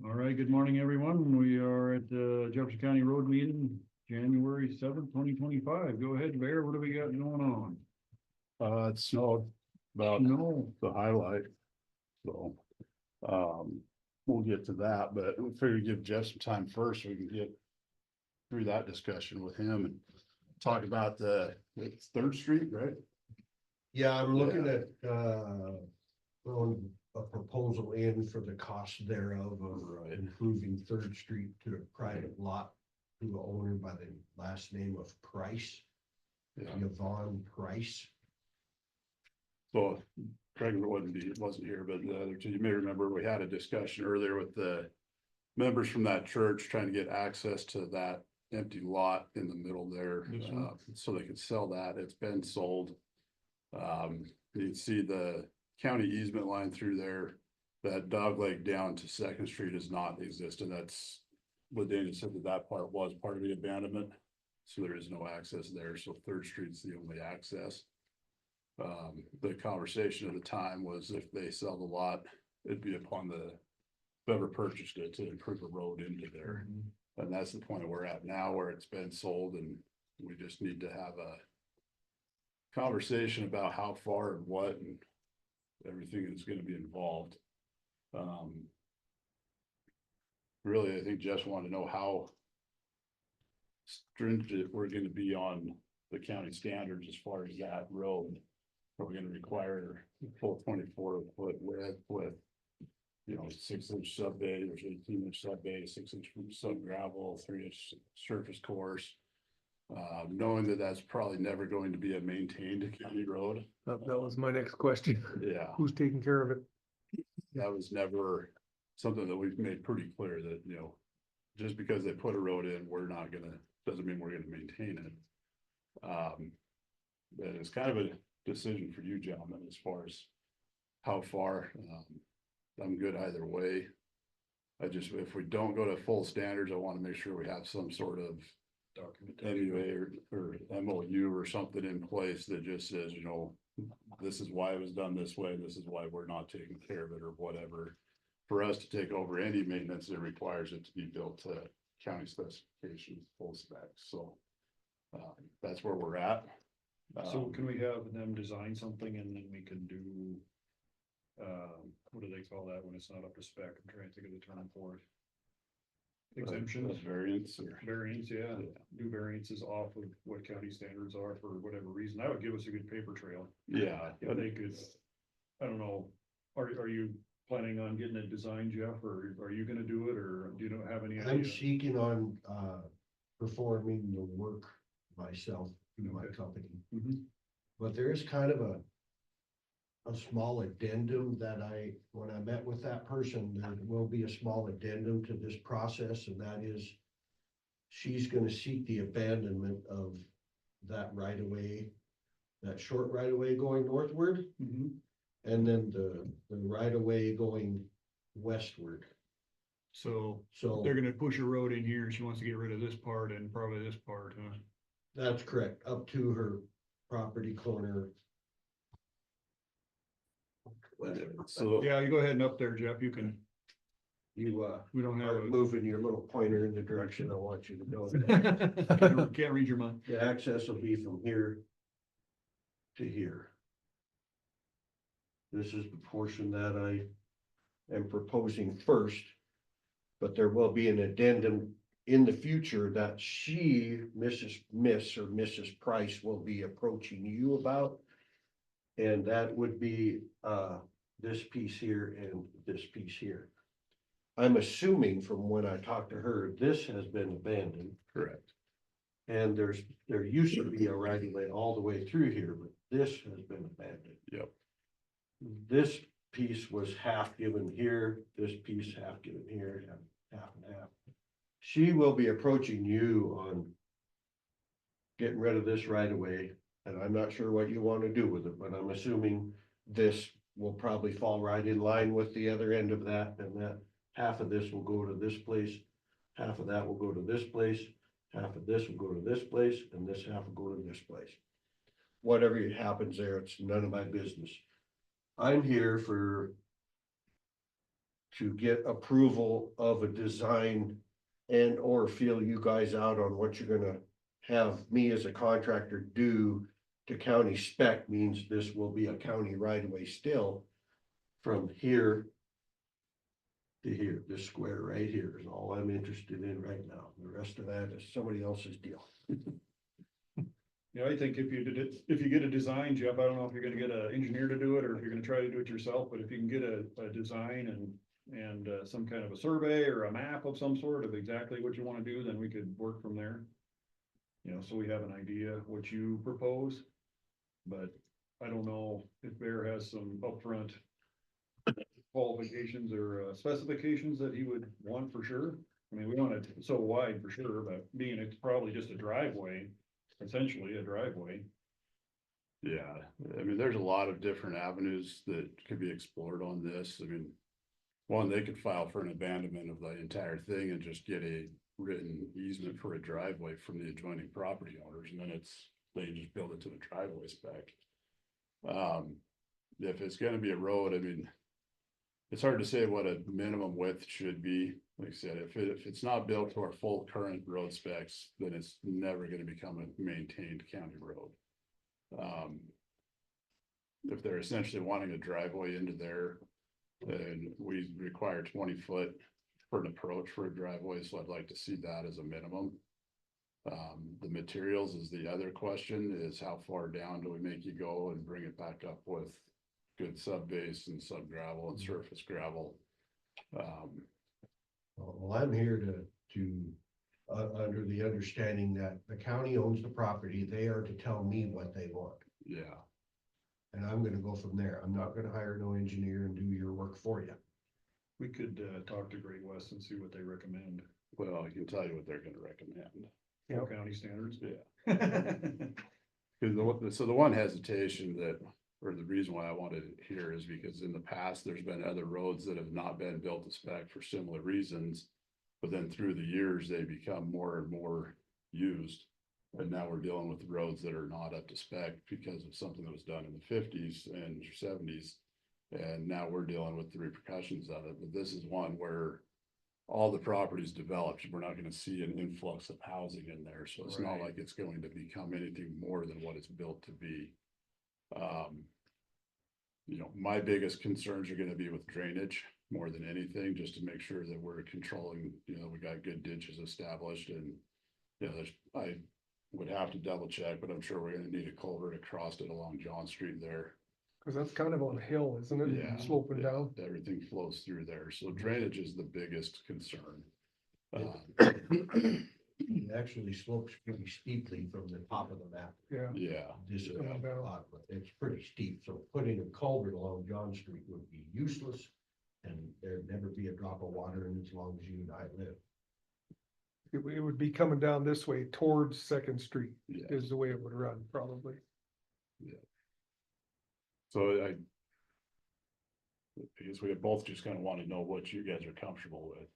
All right, good morning, everyone. We are at the Jefferson County Road meeting, January 7th, 2025. Go ahead, Bear. What do we got going on? It snowed about No. the highlight, so, we'll get to that, but we figured give Jeff some time first, so we can get through that discussion with him and talk about it's 3rd Street, right? Yeah, I'm looking at, throwing a proposal in for the cost thereof of improving 3rd Street to a private lot to the owner by the last name of Price. Yeah. Yvonne Price. So Craig wasn't here, but the other two, you may remember we had a discussion earlier with the members from that church trying to get access to that empty lot in the middle there, so they could sell that. It's been sold. You can see the county easement line through there. That dog leg down to 2nd Street is not existent. That's what Dana said, that part was part of the abandonment. So there is no access there. So 3rd Street's the only access. The conversation at the time was if they sell the lot, it'd be upon whoever purchased it to improve a road into there. And that's the point we're at now, where it's been sold, and we just need to have a conversation about how far and what and everything is going to be involved. Really, I think Jess wanted to know how stringent we're going to be on the county standards as far as that road. Are we going to require full 24-foot width with, 6-inch sub base, or 18-inch sub base, 6-inch sub gravel, 3-inch surface course? Knowing that that's probably never going to be a maintained county road. That was my next question. Yeah, Who's taking care of it? that was never something that we've made pretty clear that, just because they put a road in, doesn't mean we're gonna maintain it. But it's kind of a decision for you gentlemen as far as how far. I'm good either way. If we don't go to full standards, I want to make sure we have some sort of MUA or MOU or something in place that just says, this is why it was done this way, this is why we're not taking care of it, or whatever. For us to take over any maintenance, it requires it to be built to county specifications, full specs. So that's where we're at. So can we have them design something and then we can do, what do they call that when it's not up to spec? I'm trying to think of the term for it. Exemptions. Variance or Variance, yeah. Do variances off of what county standards are for whatever reason. That would give us a good paper trail. yeah. If they could, I don't know, are you planning on getting it designed, Jeff, or are you gonna do it, or do you not have any idea? I'm seeking on, performing the work myself through my company. But there is kind of a small addendum that when I met with that person, there will be a small addendum to this process, and that is she's gonna seek the abandonment of that right of way, that short right of way going northward, and then the right of way going westward. So So they're gonna push a road in here, and she wants to get rid of this part and probably this part, huh? that's correct, up to her property corner. So Yeah, you go ahead and up there, Jeff, you can, You, we don't have are moving your little pointer in the direction I want you to go. can't read your mind. The access will be from here to here. This is the portion that I am proposing first, but there will be an addendum in the future that Mrs. Price will be approaching you about. And that would be, this piece here and this piece here. I'm assuming from when I talked to her, this has been abandoned. correct. And there used to be a right of way all the way through here, but this has been abandoned. Yep. This piece was half given here, this piece half given here, half and half. She will be approaching you on getting rid of this right of way, and I'm not sure what you want to do with it, but I'm assuming this will probably fall right in line with the other end of that, and that half of this will go to this place, half of that will go to this place, half of this will go to this place, and this half will go to this place. Whatever happens there, it's none of my business. I'm here to get approval of a design and or feel you guys out on what you're gonna have me as a contractor do to county spec means this will be a county right of way still from here to here. This square right here is all I'm interested in right now. The rest of that is somebody else's deal. Yeah, I think if you did it, if you get a design, Jeff, I don't know if you're gonna get an engineer to do it, or if you're gonna try to do it yourself, but if you can get a design and some kind of a survey or a map of some sort of exactly what you wanna do, then we could work from there. You know, so we have an idea what you propose, but I don't know if Bear has some upfront qualifications or specifications that he would want for sure. I mean, we want it so wide for sure, but being it's probably just a driveway, essentially a driveway. Yeah, I mean, there's a lot of different avenues that could be explored on this. I mean, one, they could file for an abandonment of the entire thing and just get a written easement for a driveway from the adjoining property owners, and then they just build it to the driveway spec. If it's gonna be a road, I mean, it's hard to say what a minimum width should be. Like I said, if it's not built to our full current road specs, then it's never gonna become a maintained county road. If they're essentially wanting a driveway into there, then we require 20 foot for an approach for a driveway, so I'd like to see that as a minimum. The materials is the other question, is how far down do we make you go and bring it back up with good sub base and sub gravel and surface gravel? Well, I'm here under the understanding that the county owns the property. They are to tell me what they want. Yeah, And I'm gonna go from there. I'm not gonna hire no engineer and do your work for you. We could talk to Great West and see what they recommend. well, I can tell you what they're gonna recommend. For county standards. Yeah. Cause the one hesitation that, or the reason why I wanted it here is because in the past, there's been other roads that have not been built to spec for similar reasons. But then through the years, they become more and more used. And now we're dealing with roads that are not up to spec because of something that was done in the 50s and 70s. And now we're dealing with the repercussions of it. But this is one where all the properties developed, we're not gonna see an influx of housing in there, so it's not Right. like it's going to become anything more than what it's built to be. You know, my biggest concerns are gonna be with drainage more than anything, just to make sure that we're controlling, you know, we got good ditches established and, you know, I would have to double check, but I'm sure we're gonna need a culvert across it along John Street there. Cause that's kind of on a hill, isn't it? Yeah. Sloping down. Everything flows through there, so drainage is the biggest concern. It actually slopes pretty steeply from the top of the map. Yeah. Yeah, This is Coming down. it's pretty steep, so putting a culvert along John Street would be useless. And there'd never be a drop of water in as long as you and I live. It would be coming down this way towards Second Street yeah. is the way it would run, probably. So I guess we both just kind of want to know what you guys are comfortable with.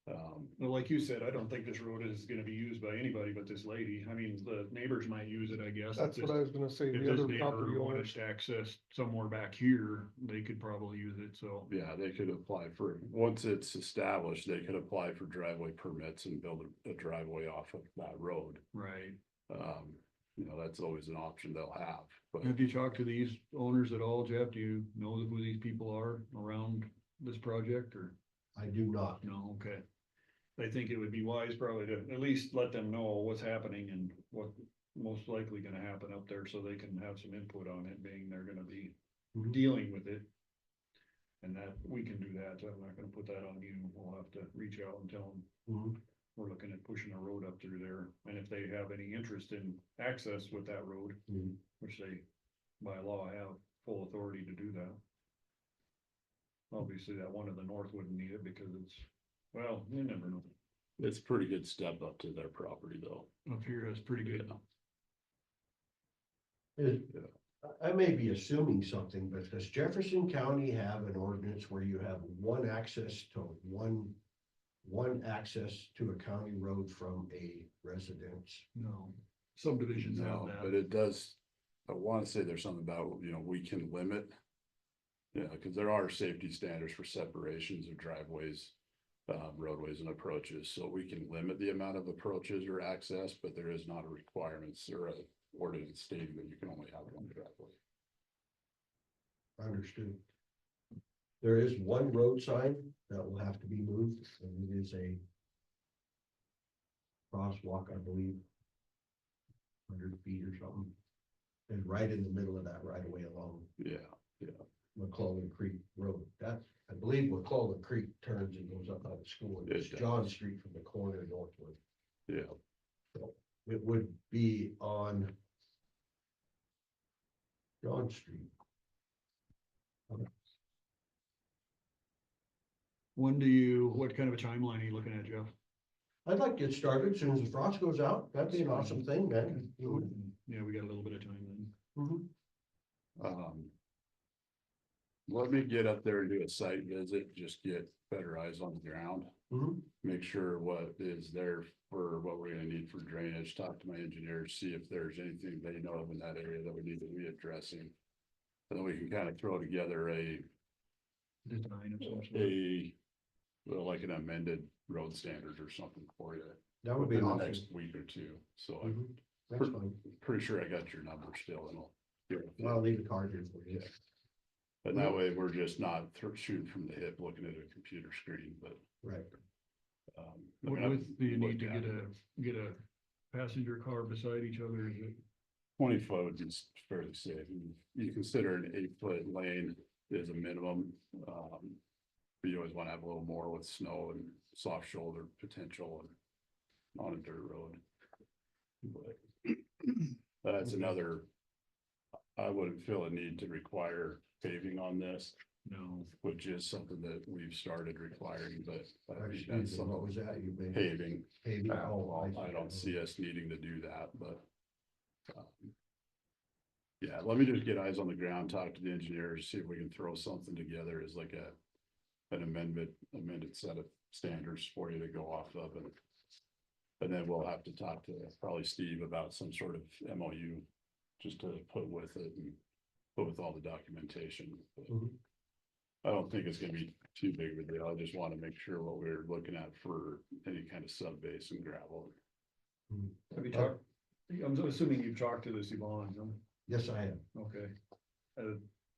Well, like you said, I don't think this road is gonna be used by anybody but this lady. I mean, the neighbors might use it, I guess. That's what I was gonna say, If the this other neighbor property wanted owners. to access somewhere back here, they could probably use it, so. Yeah, they could apply for, once it's established, they could apply for driveway permits and build a driveway off of that road. Right. You know, that's always an option they'll have, but Have you talked to these owners at all, Jeff? Do you know who these people are around this project or? I do not. No, okay. I think it would be wise probably to at least let them know what's happening and what most likely gonna happen up there so they can have some input on it, being they're gonna be Mhm. dealing with it. And that, we can do that, so I'm not gonna put that on you. We'll have to reach out and tell them Mhm. we're looking at pushing a road up through there. And if they have any interest in access with that road, Mhm. which they by law have full authority to do that. Obviously, that one to the north wouldn't need it because it's, well, you never know. it's a pretty good step up to their property though. Up here, that's pretty good. I may be assuming something, but does Jefferson County have an ordinance where you have one access to a county road from a residence? No, subdivisions have No, that. but it does, I want to say there's something about, you know, we can limit Yeah, because there are safety standards for separations of driveways, roadways and approaches, so we can limit the amount of approaches or access, but there is not a requirements or a ordinance stating that you can only have one driveway. Understood. There is one road sign that will have to be moved, and it is a crosswalk, I believe. 100 feet or something. And right in the middle of that right away along Yeah, McClellan Creek Road. That, I believe McClellan Creek turns and goes up by the school. and It's It does. John Street from the corner northward. yeah. It would be on John Street. What kind of a timeline are you looking at, Jeff? I'd like to get started as soon as the frost goes out. That'd be an awesome thing, man. Yeah, we got a little bit of time then. Mhm. Let me get up there and do a site visit, just get better eyes on the ground. Mhm. Make sure what is there for what we're gonna need for drainage, talk to my engineers, see if there's anything they know of in that area that we need to be addressing. And then we can kind of throw together Design of some sort. well, like an amended road standard or something for you. That would be in the awesome. next week or two, so I'm Mhm. That's fine. pretty sure I got your number still, and I'll leave a card here for you. but that way we're just not shooting from the hip, looking at a computer screen, but. Right. Do you need to get a passenger car beside each other? Is it? 20 foot would be fairly safe. You consider an 8 foot lane is a minimum. But you always want to have a little more with snow and soft shoulder potential and on a dirt road. But that's another, I wouldn't feel a need to require paving on this, No. which is something that we've started requiring, but I think Excuse that's me, something. what was that? You made Paving. paving? Oh, I don't see us needing to do that, but. Yeah, let me just get eyes on the ground, talk to the engineers, see if we can throw something together as like an amended set of standards for you to go off of and. And then we'll have to talk to probably Steve about some sort of MOU, just to put with it and put with all the documentation. But Mhm. I don't think it's gonna be too big of a deal. I just wanna make sure what we're looking at for any kind of sub base and gravel. Have you talked, I'm assuming you've talked to this Yvonne, huh? Yes, I am. Okay.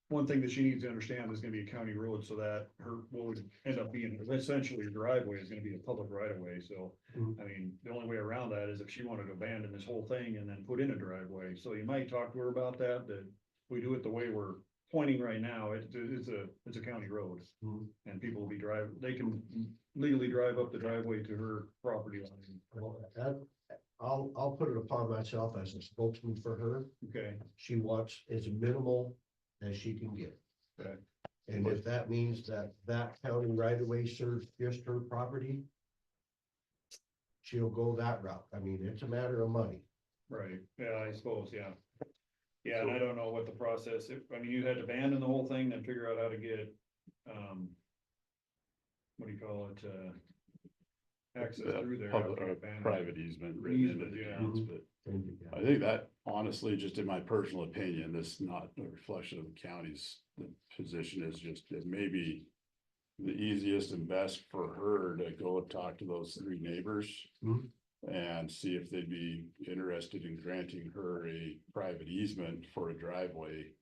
One thing that she needs to understand is gonna be a county road, so that what would end up being essentially your driveway is gonna be a public right of way, so. Mhm. I mean, the only way around that is if she wanted to abandon this whole thing and then put in a driveway, so you might talk to her about that we do it the way we're pointing right now, it's a county road. Mhm. And people will be they can legally drive up the driveway to her property line. Well, I'll put it upon myself as a spokesman for her. Okay, She wants as minimal as she can get. Okay. And if that means that county right of way serves just her property, she'll go that route. I mean, it's a matter of money. right, yeah, I suppose, yeah. Yeah, and I don't know what the process, you had to abandon the whole thing, then figure out how to get, what do you call it, access through there. Public after or abandonment. private easement written into Easement, the yeah. deeds, but. I think that honestly, just in my personal opinion, this is not a reflection of the county's, the position is just, it may be the easiest and best for her to go and talk to those 3 neighbors Mhm. and see if they'd be interested in granting her a private easement for a driveway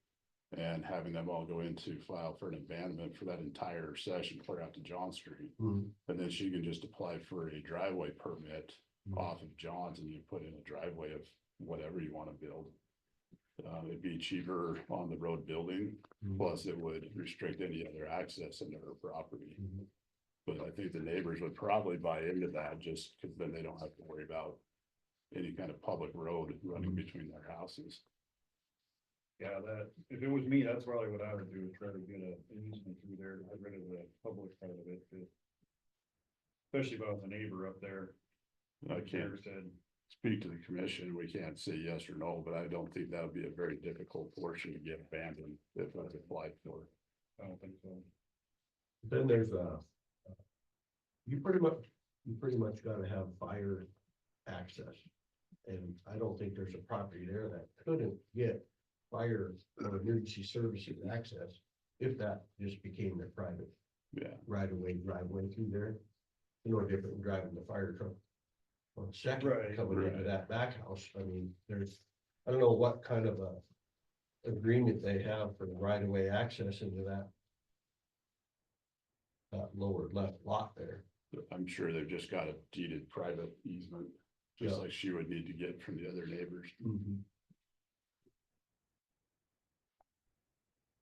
and having them all go into file for an abandonment for that entire section clear out to John Street. Mhm. And then she can just apply for a driveway permit Mhm. off of John's and you put in a driveway of whatever you want to build. It'd be cheaper on the road building, Mhm. plus it would restrict any other access into her property. Mhm. But I think the neighbors would probably buy into that just because then they don't have to worry about any kind of public road running Mhm. between their houses. Yeah, if it was me, that's probably what I would do, is try to get an easement through there, to get rid of the public part of it, especially about the neighbor up there. I Like can't Sarah said, speak to the commission, we can't say yes or no, but I don't think that would be a very difficult portion to get abandoned if it was applied for. I don't think so. Then there's you pretty much gotta have fire access. And I don't think there's a property there that couldn't get fire or emergency services access. if that just became their private Yeah, right of way driveway through there. No different than driving the fire truck. On Second, Right, coming into right. that back house, I mean, I don't know what kind of a agreement they have for the right of way access into that. That lower left lot there. I'm sure they've just got a deeded private easement, just Yeah. like she would need to get from the other neighbors.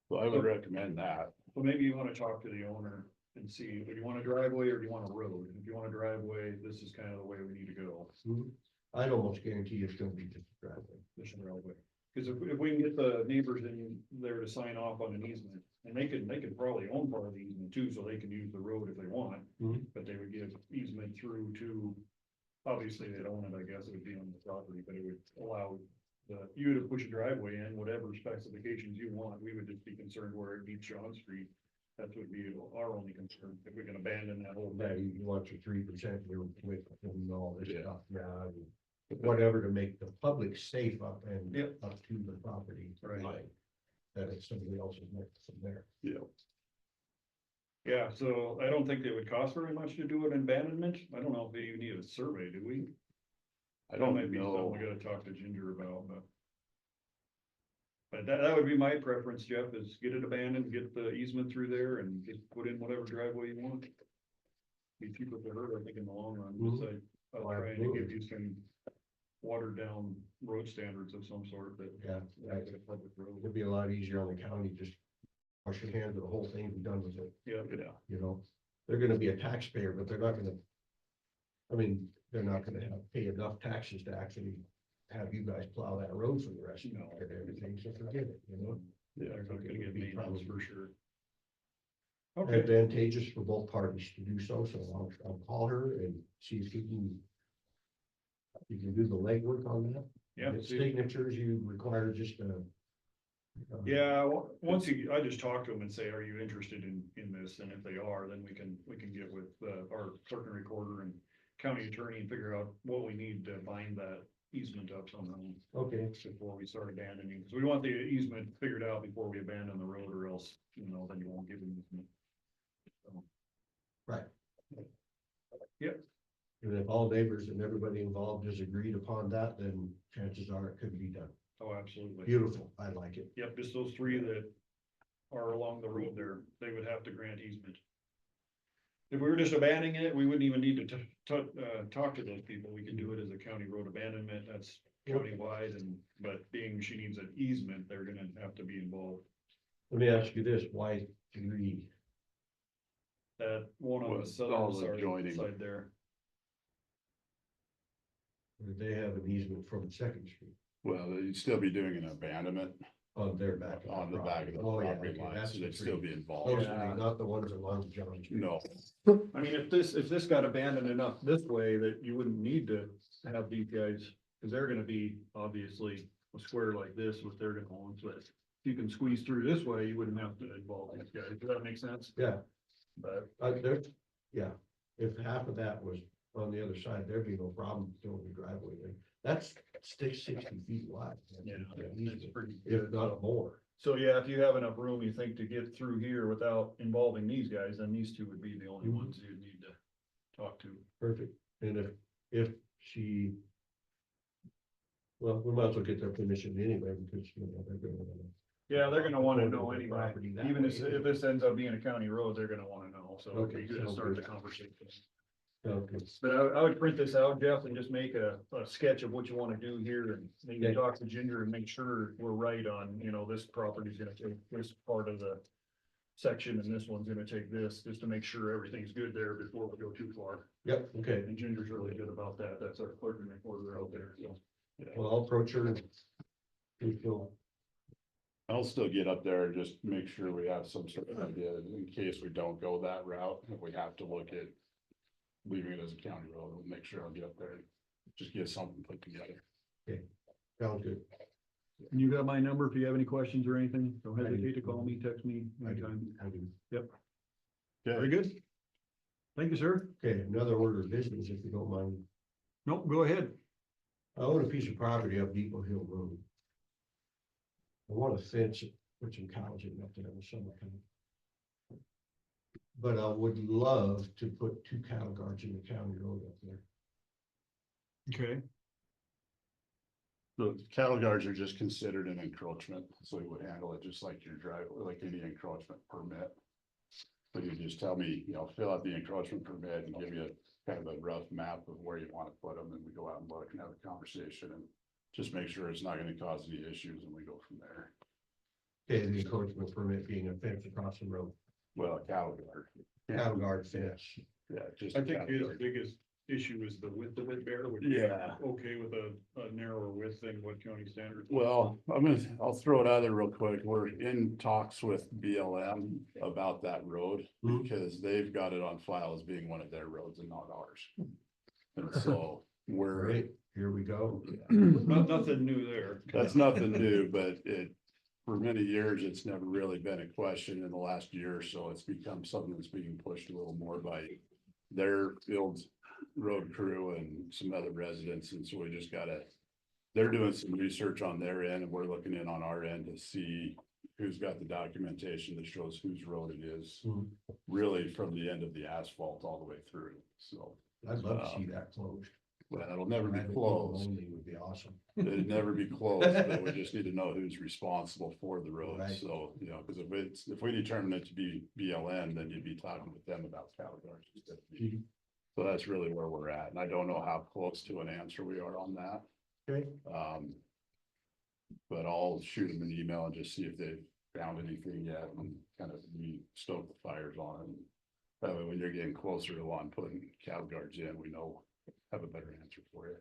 So I would recommend that. So maybe you wanna talk to the owner and see, do you want a driveway or do you want a road? If you want a driveway, this is kind of the way we need to go. I'd almost guarantee it's gonna be just a driveway. This driveway. Cause if we can get the neighbors in there to sign off on an easement, and they could probably own part of the easement too, so they can use the road if they want. Mhm. But they would give easement through to, obviously they'd own it, I guess it would be on the property, but it would allow you to push a driveway in, whatever specifications you want. We would just be concerned where it meets John Street. That would be our only concern, if we can abandon that whole That thing. you want your 3%, you're with and all this Yeah. stuff, yeah. and Whatever to make the public safe up and Yep. up to the property Right. line. That it's somebody else's next from there. Yeah, Yeah, so I don't think it would cost very much to do an abandonment. I don't know if you need a survey, do we? I That don't might be something know. we gotta talk to Ginger about, but. But that would be my preference, Jeff, is get it abandoned, get the easement through there and just put in whatever driveway you want. Be cheaper for her, I think, in the long run, besides, Oh, trying to give absolutely. you some watered down road standards of some sort that. Yeah, right. Like a public road. It'd be a lot easier on the county, just wash your hands of the whole thing, be done with it, Yeah, Yeah, you know? They're gonna be a taxpayer, but they're not gonna. I mean, they're not gonna pay enough taxes to actually have you guys plow that road for the rest of No. everything, so forget it, you know? they're not gonna get maintenance for sure. Okay. Okay, Advantageous for both parties to do so, so I'll call her and see if you can do the legwork on that. yeah, The see, signatures you require just yeah, once I just talk to them and say, are you interested in this? And if they are, then we can get with, our clerk and recorder and county attorney and figure out what we need to bind that easement up somehow. Okay, Before we start abandoning, because we want the easement figured out before we abandon the road, or else, then you won't give them easement. So, right. Yep. And if all neighbors and everybody involved has agreed upon that, then chances are it could be done. oh, absolutely. Beautiful, I like it. Yep, just those three that are along the road there, they would have to grant easement. If we were just abandoning it, we wouldn't even need to talk to those people. We can do it as a county road abandonment, that's countywide, but being she needs an easement, they're gonna have to be involved. Let me ask you this, why 3? That one on Well, the it's all adjoining. side there. Or they have an easement from Second Street well, you'd still be doing an abandonment on their back. on the back of the Oh, yeah, property okay, line, that's so the they'd still three. be involved. Those Yeah. are not the ones along John Street. No, I mean, if this got abandoned enough this way that you wouldn't need to have these guys, because they're gonna be obviously a square like this with their gonna own, so that if you can squeeze through this way, you wouldn't have to involve these guys. Does that make sense? Yeah, But, there's, yeah, if half of that was on the other side, there'd be no problem doing the driveway there. That's 60 feet wide. yeah, it's Easily, pretty if good. not more. So, yeah, if you have enough room, you think, to get through here without involving these guys, then these two would be the only Mhm. ones you'd need to talk to. Perfect. And if she. Well, we might as well get their permission anyway, because, they're gonna. Yeah, they're gonna wanna According know to the anyway, property that even way. if this ends up being a county road, they're gonna wanna know, so Okay, you gotta sounds start the good. conversation. Okay. But I would print this out, Jeff, and just make a sketch of what you wanna do here, and maybe Okay. talk to Ginger and make sure we're right on, this property's gonna take this part of the section, and this one's gonna take this, just to make sure everything's good there before we go too far. Yep, okay. And Ginger's really good about that, that's our clerk and recorder out there, so. Well, I'll approach her. And we feel, I'll still get up there and just make sure we have some sort of idea in case we don't go that route, if we have to look at. Leaving it as a county road, we'll make sure I'll get up there, and just get something put together. sounds good. And you got my number if you have any questions or anything, don't hesitate to call me, text me anytime. I do. Very good. Thank you, sir. Okay, another order of business, if you don't mind. Nope, go ahead. I own a piece of property up Depot Hill Road. I want to fence put some cows in up there in the summertime. But I would love to put 2 cattle guards in the county road up there. Okay, The cattle guards are just considered an encroachment, so we would handle it just like your driveway, like any encroachment permit. But you just tell me, fill out the encroachment permit and give you kind of a rough map of where you want to put them, and we go out and look and have a conversation and just make sure it's not gonna cause any issues, and we go from there. Okay, the encouragement permit being a fence across the road, Well, a cattle guard. cattle guard fence. Yeah, just. I a think cattle his guard. biggest issue is the width of it, Bear, would Yeah. okay with a narrower width than what county standard? Well, I'll throw it out there real quick. We're in talks with BLM about that road Mhm. because they've got it on file as being one of their roads and not ours. And so we're, Right, here we go. Nothing new there. that's nothing new, but for many years, it's never really been a question. In the last year or so, it's become something that's being pushed a little more by their field road crew and some other residents. And so we just they're doing some research on their end, and we're looking in on our end to see who's got the documentation that shows whose road it is, Mhm. really from the end of the asphalt all the way through. So, I'd love to see that closed. well, it'll never be Private people closed. only would be awesome. It'd never be closed, but we just need to know who's responsible for the road. Right. So, because if we determine it to be BLM, then you'd be talking with them about cattle guards instead of me. So that's really where we're at. And I don't know how close to an answer we are on that. Okay, But I'll shoot them an email and just see if they've found anything yet and kind of stoke the fires on it. That way, when you're getting closer to one, putting cattle guards in, we know, have a better answer for you.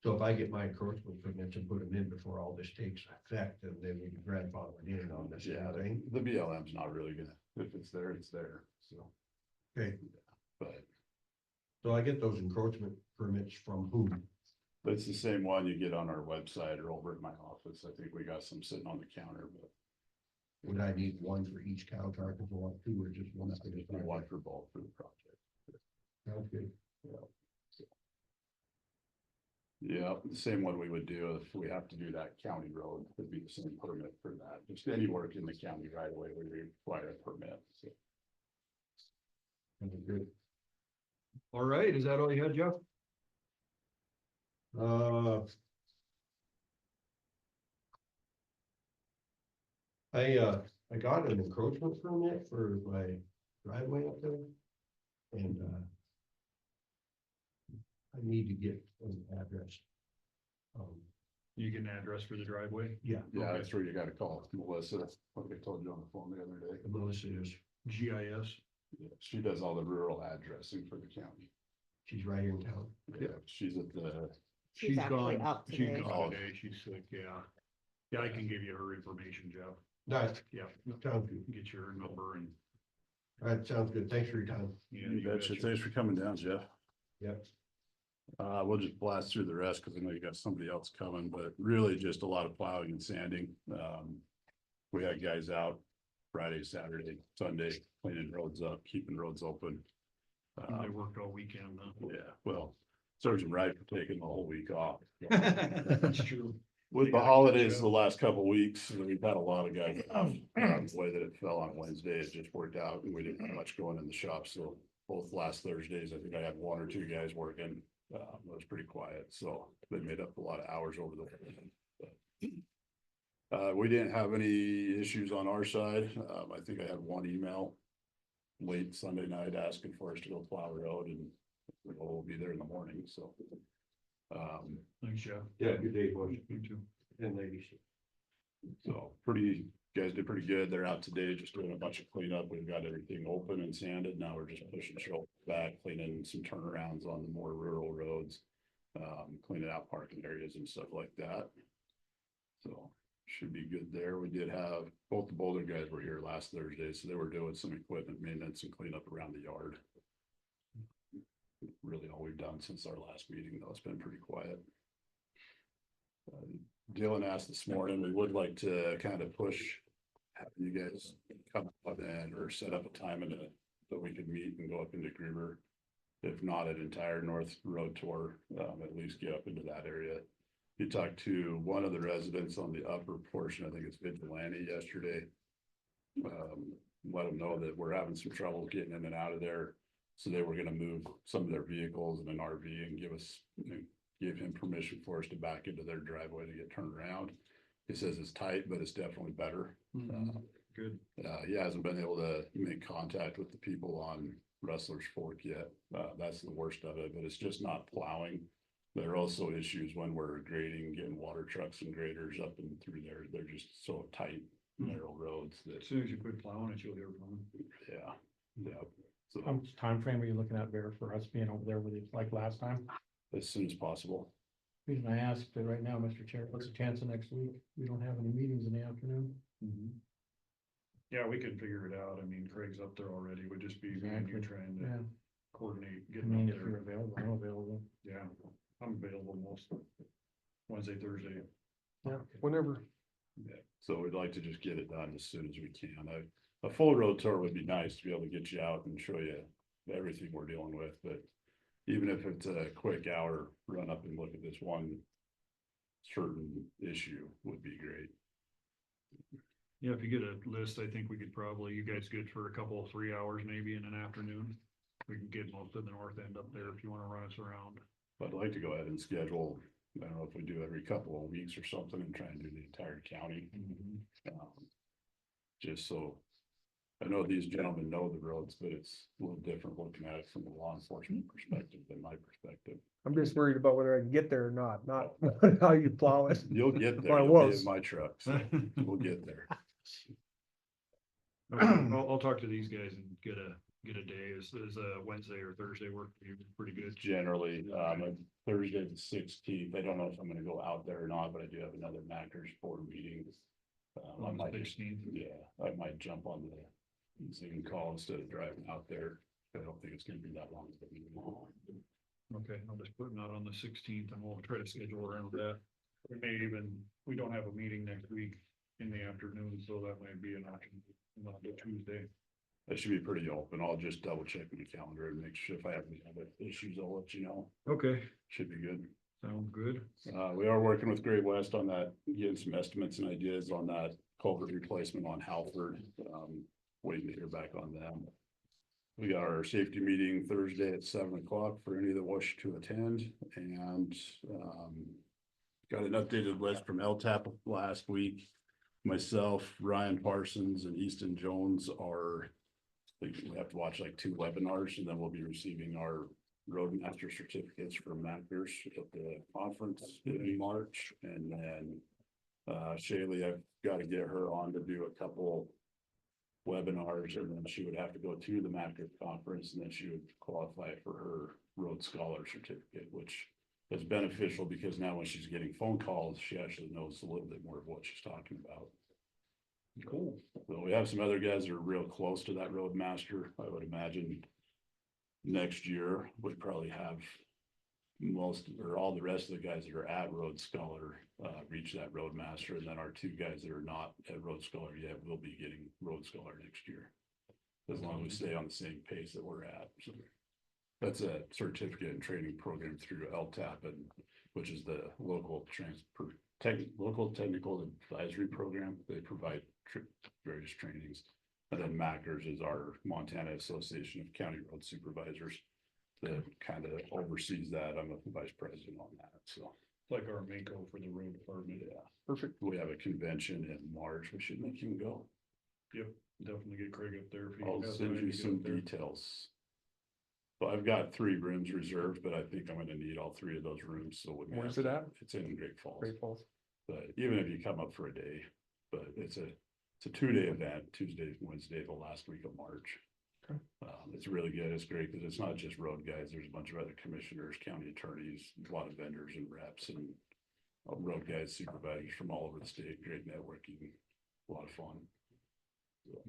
so if I get my encouragement permits and put them in before all this takes effect, then they will be grandfathered in on this thing. The BLM's not really gonna, if it's there, it's there, so. Okay, But so I get those encroachment permits from whom? it's the same one you get on our website or over at my office. I think we got some sitting on the counter, but Would I need one for each cattle guard, if I want 2 or just one? for the we want for both for the project. Sounds good. Yeah, the same one we would do if we have to do that county road, would be the same permit for that. Just any work in the county right away, we require a permit, so. Sounds good. All right, is that all you had, Jeff? I got an encroachment permit for my driveway up there. And, I need to get an address. You get an address for the driveway? Yeah, Yeah, that's where you gotta call Melissa, like I told you on the phone the other day. Melissa is, GIS? Yeah, she does all the rural addressing for the county. she's right here in town. Yeah, she's at the, She's actually up She's today. gone today, she's sick, yeah. Yeah, I can give you her information, Jeff. That Yeah, sounds good. get your number and. All right, sounds good. Thanks for your time. Yeah, you betcha. Thanks for coming down, Jeff. Yep. We'll just blast through the rest because I know you got somebody else coming, but really just a lot of plowing and sanding. We had guys out Friday, Saturday, Sunday, cleaning roads up, keeping roads open. They worked all weekend, huh? Yeah, well, serves them right for taking the whole week off. That's true. With They the gotta holidays, catch the last couple of weeks, we've had a lot of guys off. The way that it fell on Wednesday, it just worked out and we didn't have much going in the shop. So both last Thursdays, I think I had 1 or 2 guys working. It was pretty quiet, so they made up a lot of hours over the weekend. We didn't have any issues on our side. I think I had 1 email late Sunday night asking for us to go plow the road, and we'll be there in the morning, so. Thanks, Jeff. Yeah, good day, boys You too. and ladies. So guys did pretty good. They're out today just doing a bunch of cleanup. We've got everything open and sanded. Now we're just pushing shoulders back, cleaning some turnarounds on the more rural roads. Cleaning out parking areas and stuff like that. So should be good there. We did have, both the Boulder guys were here last Thursday, so they were doing some equipment maintenance and cleanup around the yard. Really all we've done since our last meeting, though. It's been pretty quiet. Dylan asked this morning, we would like to kind of push, have you guys come up and or set up a time that we could meet and go up into Gruber. If not an entire North Road tour, at least get up into that area. he talked to one of the residents on the upper portion, I think it's Vigilante yesterday. Let them know that we're having some trouble getting in and out of there. So they were gonna move some of their vehicles in an RV and give him permission for us to back into their driveway to get turned around. He says it's tight, but it's definitely better. Good. He hasn't been able to make contact with the people on Rustler's Fork yet. That's the worst of it, but it's just not plowing. There are also issues when we're grading, getting water trucks and graders up and through there. They're just so tight, narrow roads that, As soon as you quit plowing it, you'll hear from them. yeah. So How much time frame are you looking at, Bear, for us being over there with you, like last time? as soon as possible. Reason I asked right now, Mr. Chair, what's the chance of next week? We don't have any meetings in the afternoon. Yeah, we can figure it out. I mean, Craig's up there already. Would just be me and you Exactly. trying Yeah, to coordinate I getting mean, up if you're there. available, I'm available. Yeah, I'm available most Wednesday, Thursday. Yeah, whenever. So we'd like to just get it done as soon as we can. A full road tour would be nice to be able to get you out and show you everything we're dealing with, but even if it's a quick hour run up and look at this one certain issue would be great. Yeah, if you get a list, I think we could probably, you guys good for a couple, 3 hours maybe in an afternoon. We can get most of the north end up there if you wanna run us around. But I'd like to go ahead and schedule, I don't know if we do every couple of weeks or something and try and do the entire county. Just so, I know these gentlemen know the roads, but it's a little different looking at it from a law enforcement perspective than my perspective. I'm just worried about whether I can get there or not, not how you plow it. You'll get there, Well, I you'll be was. in my truck, so we'll get there. Okay, I'll talk to these guys and get a day. Is Wednesday or Thursday work for you? Pretty good. Generally, on Thursday the 16th, I don't know if I'm gonna go out there or not, but I do have another Mackers board meeting. I On the might, 16th. yeah, I might jump on the Zoom call instead of driving out there. I don't think it's gonna be that long. Okay, I'll just put it out on the 16th and we'll try to schedule around that. We don't have a meeting next week in the afternoon, so that might be an option, not the Tuesday. That should be pretty open. I'll just double check my calendar and make sure if I have any other issues, I'll let you know. Okay, Should be good. sounds good. We are working with Great West on that, getting some estimates and ideas on that culvert replacement on Halford. Waiting to hear back on them. We got our safety meeting Thursday at 7 o'clock for any that wish to attend, and got an updated list from LTAP last week. Myself, Ryan Parsons and Easton Jones are, we have to watch like 2 webinars, and then we'll be receiving our Roadmaster certificates from Mackers at the conference in March. And then Shaylee, I've got to get her on to do a couple webinars, and then she would have to go to the Mackers conference, and then she would qualify for her Road Scholar certificate, which is beneficial because now when she's getting phone calls, she actually knows a little bit more of what she's talking about. Cool. So we have some other guys that are real close to that Roadmaster. I would imagine next year would probably have most or all the rest of the guys that are at Road Scholar reach that Roadmaster, and then our 2 guys that are not at Road Scholar yet will be getting Road Scholar next year, as long as we stay on the same pace that we're at. So that's a certificate and training program through LTAP, and which is the local local technical advisory program. They provide various trainings. And then Mackers is our Montana Association of County Road Supervisors that kind of oversees that. I'm a vice president on that, so. Like our Mako for the road department. Yeah, Perfect. we have a convention in March. We should make him go. Yep, definitely get Craig up there. If he I'll has send time you to get some up there. details. So I've got 3 rooms reserved, but I think I'm gonna need all 3 of those rooms, so. when we Where's have it to- at? It's in Great Falls, Great Falls. but even if you come up for a day, but it's a 2-day event, Tuesday, Wednesday, the last week of March. Okay. It's really good. It's great because it's not just road guys. There's a bunch of other commissioners, county attorneys, a lot of vendors and reps and road guys, supervisors from all over the state. Great networking, a lot of fun.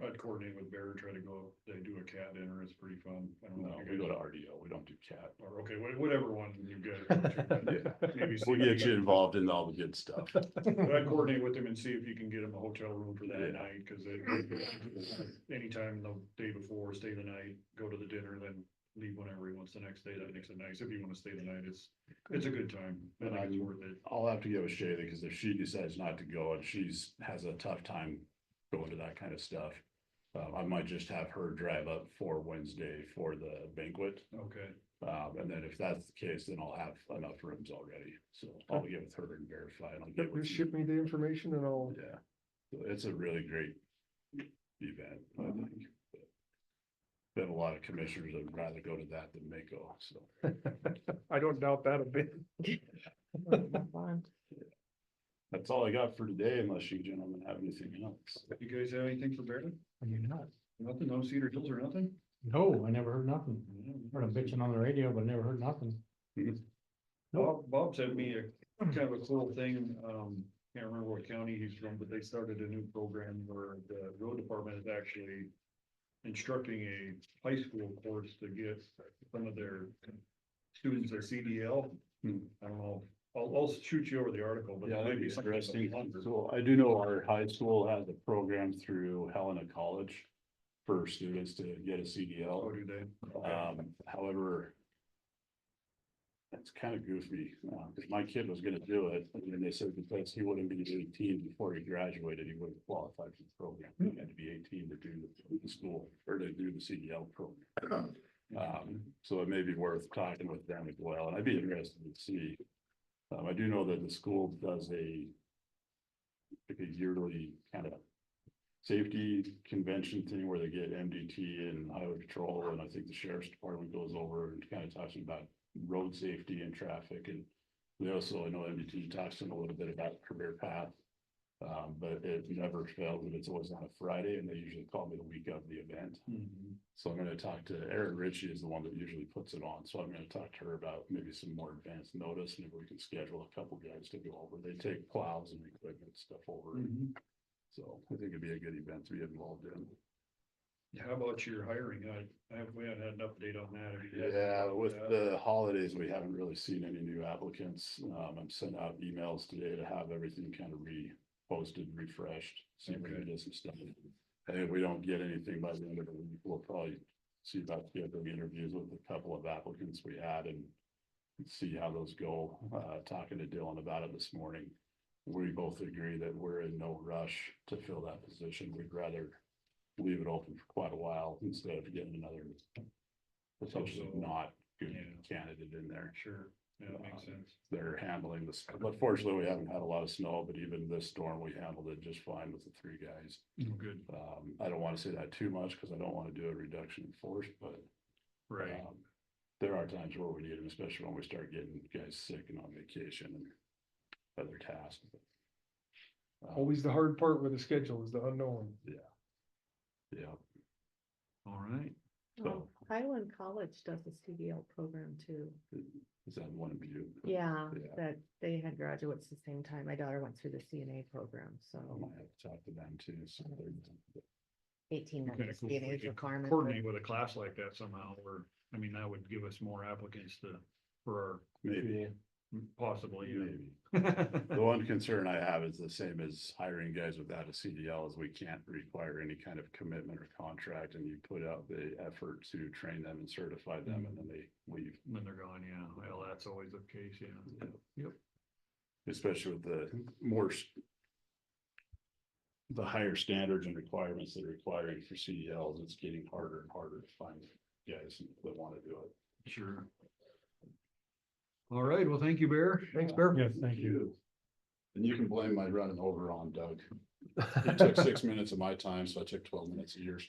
I'd coordinate with Bear, try to go, they do a cat dinner, it's pretty fun. I don't know No, if we you go to guys, RDO, we don't do cat. or, okay, whatever one you guys. go to, but maybe see We'll if get you involved in all the good stuff. But I'd coordinate with them and see if you can get them a hotel room for that Yeah. night, cause they, anytime the day before, stay the night, go to the dinner, then leave whenever he wants the next day, that makes it nice. If you wanna stay the night, it's a good time. I think it's worth it. I'll have to get with Shayla, because if she decides not to go and has a tough time going to that kind of stuff. I might just have her drive up for Wednesday for the banquet. Okay, And then if that's the case, then I'll have enough rooms already. So I'll get with her and verify and I'll get with Just you. ship me the information and I'll, Yeah, so it's a really great event, I think. Been a lot of commissioners that would rather go to that than Mako, so. I don't doubt that a bit. That's all I got for today, unless you gentlemen have anything else. you guys have anything for Barry? I do not. Nothing, no Cedar Hills or nothing? No, I never heard nothing. Heard them bitching on the radio, but never heard nothing. Bob sent me a kind of a cool thing, can't remember what county he's from, but they started a new program where the road department is actually instructing a high school course to get some of their students their CDL. I don't know, I'll shoot you over the article, but. Yeah, it might that'd be be something interesting. to- So I do know our high school has a program through Helena College for students to get a Oh, CDL. do they? However, that's kind of goofy, because my kid was gonna do it, and then they said because he wouldn't be 18 before he graduated, he wouldn't qualify for the program. He had to be 18 to do the school, or to do the CDL program. So it may be worth talking with them as well, and I'd be interested to see. I do know that the school does like a yearly kind of safety convention thing where they get MDT and highway patrol, and I think the sheriff's department goes over and kind of talks about road safety and traffic, and they also, I know MDT talks to them a little bit about career path. But it never fails, and it's always on a Friday, and they usually call me the week of the event. Mhm. So I'm gonna talk to Erin Ritchie is the one that usually puts it on, so I'm gonna talk to her about maybe some more advanced notice, and if we can schedule a couple guys to go over. They take plows and equipment stuff over, Mhm. so I think it'd be a good event to be involved in. How about your hiring? We haven't had an update on that. Have you had- Yeah, with the holidays, we haven't really seen any new applicants. I'm sent out emails today to have everything kind of reposted, refreshed, see if we can get some stuff. And if we don't get anything by the end of the week, we'll probably see about scheduling interviews with a couple of applicants we had and see how those go. Talking to Dylan about it this morning. We both agree that we're in no rush to fill that position. We'd rather leave it open for quite a while instead of getting another potentially not good Yeah. candidate in there. Sure, yeah, that makes sense. They're handling this, but fortunately, we haven't had a lot of snow, but even this storm, we handled it just fine with the three guys. Good, I don't want to say that too much because I don't want to do a reduction in force, but right. there are times where we need them, especially when we start getting guys sick and on vacation and other tasks. Always the hard part with the schedule is the unknown. Yeah, All right. so Highland College does a CDL program too. is that one of you? Yeah, Yeah. that they had graduates the same time. My daughter went through the CNA program, I so might have to talk to them too, so they're. 18 Kind of months cool. CNA We is could requirement. coordinate with a class like that somehow, or, I mean, that would give us more applicants for Maybe, our, possibly, maybe. yeah. The one concern I have is the same as hiring guys without a CDL is we can't require any kind of commitment or contract, and you put out the effort to train them and certify them, and then they leave. When they're gone, yeah, well, that's always the case, yeah. Yep. Especially with the the higher standards and requirements they're requiring for CDLs, it's getting harder and harder to find guys that want to do it. Sure. All right, well, thank you, Bear. Thanks, Bear. Yes, thank you. And you can blame my running over on Doug. He took 6 minutes of my time, so I took 12 minutes of yours.